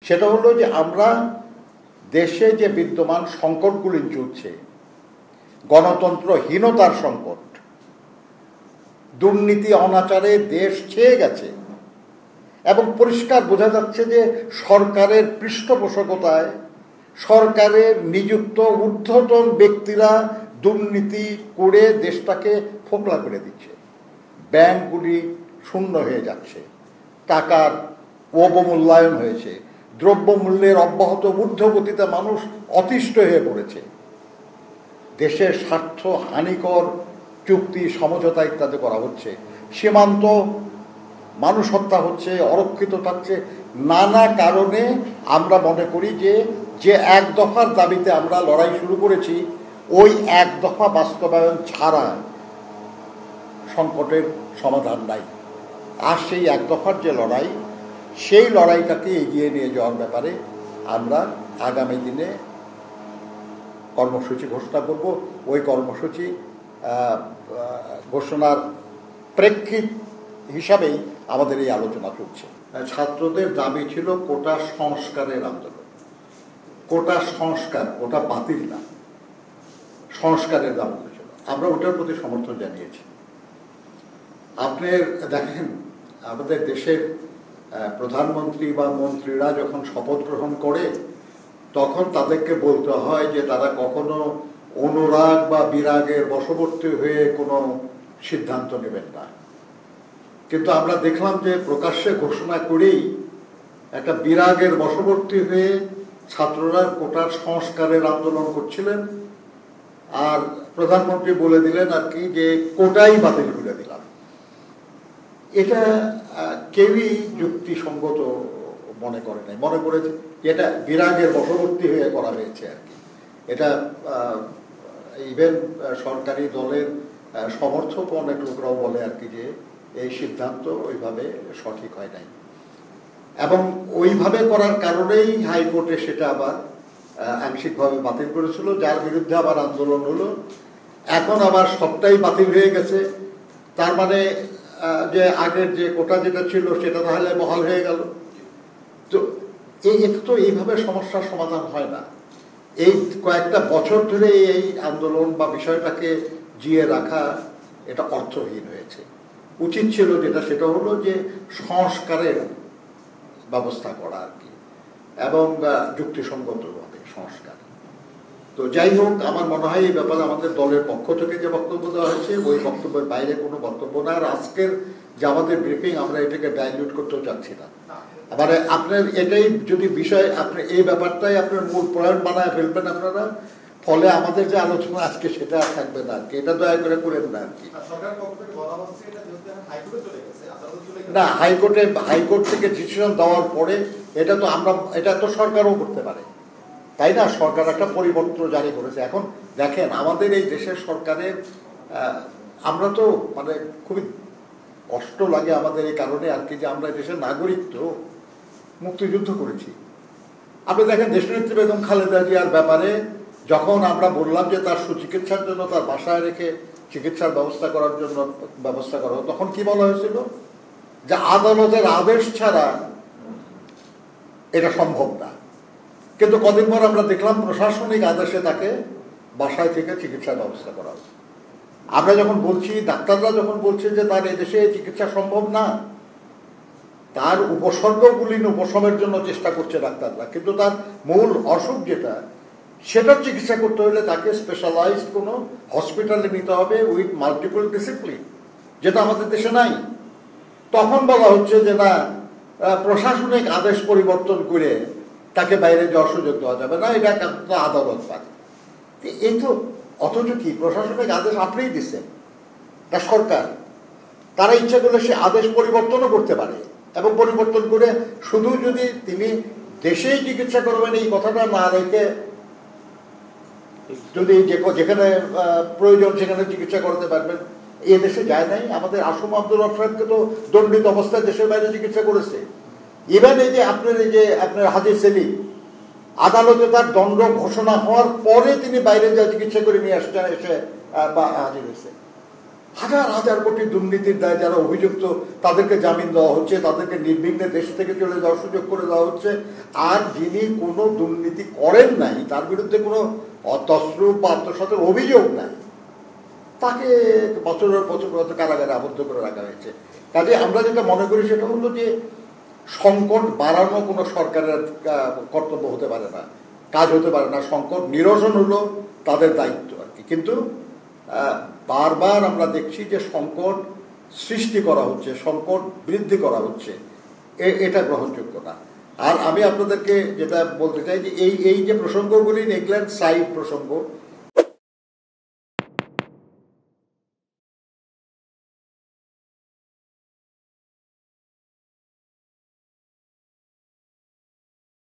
সেটা হলো যে আমরা দেশে যে বিদ্যমান সংকটগুলি চলছে, গণতন্ত্রহীনতার সংকট, দুর্নীতি অনাচারে দেশ ছেয়ে গেছে এবং পরিষ্কার বোঝা যাচ্ছে যে সরকারের পৃষ্ঠপোষকতায় সরকারের নিযুক্ত ঊর্ধ্বতন ব্যক্তিরা দুর্নীতি করে দেশটাকে ফোকলা করে দিচ্ছে। ব্যাংকগুলি শূন্য হয়ে যাচ্ছে, টাকার অবমূল্যায়ন হয়েছে, দ্রব্যমূল্যের অব্যাহত ঊর্ধ্বগতিতে মানুষ অতিষ্ঠ হয়ে পড়েছে, দেশের স্বার্থ হানিকর চুক্তি সমঝোতা ইত্যাদি করা হচ্ছে, সীমান্ত মানুষ হত্যা হচ্ছে, অরক্ষিত থাকছে। নানা কারণে আমরা মনে করি যে এক দফার দাবিতে আমরা লড়াই শুরু করেছি, ওই এক দফা বাস্তবায়ন ছাড়া সংকটের সমাধান নাই। আর সেই এক দফার যে লড়াই, সেই লড়াইটাকে এগিয়ে নিয়ে যাওয়ার ব্যাপারে আমরা আগামী দিনে কর্মসূচি ঘোষণা করব। ওই কর্মসূচি ঘোষণার প্রেক্ষিত হিসাবেই আমাদের এই আলোচনা চলছে। ছাত্রদের দাবি ছিল কোটা সংস্কারের আন্দোলন। কোটা সংস্কার, ওটা বাতিল না, সংস্কারের দাবি ছিল। আমরা ওটার প্রতি সমর্থন জানিয়েছি। আপনি দেখেন, আমাদের দেশের প্রধানমন্ত্রী বা মন্ত্রীরা যখন শপথ গ্রহণ করে তখন তাদেরকে বলতে হয় যে তারা কখনো অনুরাগ বা বিরাগের বশবর্তী হয়ে কোনো সিদ্ধান্ত নেবেন না। কিন্তু আমরা দেখলাম যে প্রকাশ্যে ঘোষণা করেই একটা বিরাগের বশবর্তী হয়ে ছাত্ররা কোটার সংস্কারের আন্দোলন করছিলেন, আর প্রধানমন্ত্রী বলে দিলেন আর কি যে কোটাই বাতিল করে দিলাম। এটা কেউই যুক্তিসঙ্গত মনে করে নাই, মনে করেছে এটা বিরাগের বশবর্তী হয়ে করা হয়েছে আর কি। এটা ইভেন সরকারি দলের সমর্থক অনেক লোকরাও বলে আর কি যে এই সিদ্ধান্ত ওইভাবে সঠিক হয় নাই, এবং ওইভাবে করার কারণেই হাইকোর্টে সেটা আবার আংশিকভাবে বাতিল করেছিল, যার বিরুদ্ধে আবার আন্দোলন হলো। এখন আবার সবটাই বাতিল হয়ে গেছে। তার মানে যে আগের যে কোটা যেটা ছিল সেটা তাহলে বহাল হয়ে গেল। তো তো এইভাবে সমস্যার সমাধান হয় না। এই কয়েকটা বছর ধরে এই আন্দোলন বা বিষয়টাকে জিয়ে রাখা এটা অর্থহীন হয়েছে। উচিত ছিল যেটা, সেটা হলো যে সংস্কারের ব্যবস্থা করা আর কি, এবং যুক্তিসঙ্গতভাবে সংস্কার। তো যাই হোক, আমার মনে হয় এই ব্যাপারে আমাদের দলের পক্ষ থেকে যে বক্তব্য দেওয়া হয়েছে ওই বক্তব্যের বাইরে কোনো বক্তব্য না। আর আজকের যে আমাদের ব্রিফিং, আমরা এটাকে ডাইলিউট করতেও চাচ্ছি না। মানে আপনার এটাই যদি বিষয়, আপনি এই ব্যাপারটাই আপনার মূল পয়েন্ট বানায় ফেলবেন আপনারা, ফলে আমাদের যে আলোচনা আজকে সেটা আর থাকবে না আর কি। এটা দয়া করে করেন না আর কি। না, হাইকোর্ট থেকে ডিসিশন দেওয়ার পরে এটা তো সরকারও করতে পারে, তাই না? সরকার একটা পরিপত্র জারি করেছে। এখন দেখেন, আমাদের এই দেশের সরকারের আমরা তো মানে খুবই কষ্ট লাগে আমাদের এই কারণে আর কি যে আমরা দেশের নাগরিক, তো মুক্তিযুদ্ধ করেছি। আপনি দেখেন, দেশনেত্রী বেগম খালেদা জিয়ার ব্যাপারে যখন আমরা বললাম যে তার সুচিকিৎসার জন্য তার বাসায় রেখে চিকিৎসার ব্যবস্থা করা তখন কি বলা হয়েছিল? যে আদালতের আদেশ ছাড়া এটা সম্ভব না। কিন্তু কদিন পর আমরা দেখলাম প্রশাসনিক আদেশে তাকে বাসায় থেকে চিকিৎসার ব্যবস্থা করা হয়েছে। আমরা যখন বলছি, ডাক্তাররা যখন বলছে যে তার এদেশে চিকিৎসা সম্ভব না, তার উপশমের জন্য চেষ্টা করছে ডাক্তাররা, কিন্তু তার মূল অসুখ যেটা, সেটার চিকিৎসা করতে হলে তাকে স্পেশালাইজড কোনো হসপিটালে নিতে হবে উইথ মাল্টিপল ডিসিপ্লিন, যেটা আমাদের দেশে নাই। তখন বলা হচ্ছে যে না, প্রশাসনিক আদেশ পরিবর্তন করে তাকে বাইরে যাওয়ার সুযোগ দেওয়া যাবে না, এটা আদালত পারে। এই তো, অথচ কি প্রশাসনিক আদেশ আপনিই দিচ্ছেন, তা সরকার, তারা ইচ্ছা করলে সে আদেশ পরিবর্তনও করতে পারে, এবং পরিবর্তন করে শুধু যদি তিনি দেশেই চিকিৎসা করবেন এই কথাটা না রেখে যদি যেখানে প্রয়োজন সেখানে চিকিৎসা করতে পারবেন, এ দেশে যায় নাই। আমাদের আসম আব্দুল রব সাহেবকে তো দণ্ডিত অবস্থায় দেশের বাইরে চিকিৎসা করেছে। ইভেন এই যে আপনার হাজি সেলিম, আদালতে তার দণ্ড ঘোষণা হওয়ার পরে তিনি বাইরে যা চিকিৎসা করে নিয়ে আসছেন, এসে হাজির হয়েছে। হাজার হাজার কোটি দুর্নীতির দায় যারা অভিযুক্ত তাদেরকে জামিন দেওয়া হচ্ছে, তাদেরকে নির্বিঘ্নে দেশ থেকে চলে যাওয়ার সুযোগ করে দেওয়া হচ্ছে। আর যিনি কোনো দুর্নীতি করেন নাই, তার বিরুদ্ধে কোনো তছরূপ বা আত্মসাতের অভিযোগ নাই, তাকে বছরের বছর কারাগারে আবদ্ধ করে রাখা হয়েছে। কাজে আমরা যেটা মনে করি সেটা হলো যে সংকট বাড়ানো কোনো সরকারের কর্তব্য হতে পারে না, কাজ হতে পারে না। সংকট নিরসন হলো তাদের দায়িত্ব আর কি। কিন্তু বারবার আমরা দেখছি যে সংকট সৃষ্টি করা হচ্ছে, সংকট বৃদ্ধি করা হচ্ছে, এটা গ্রহণযোগ্য না। আর আমি আপনাদেরকে যেটা বলতে চাই যে এই যে প্রসঙ্গগুলি দেখলেন সাইড প্রসঙ্গ,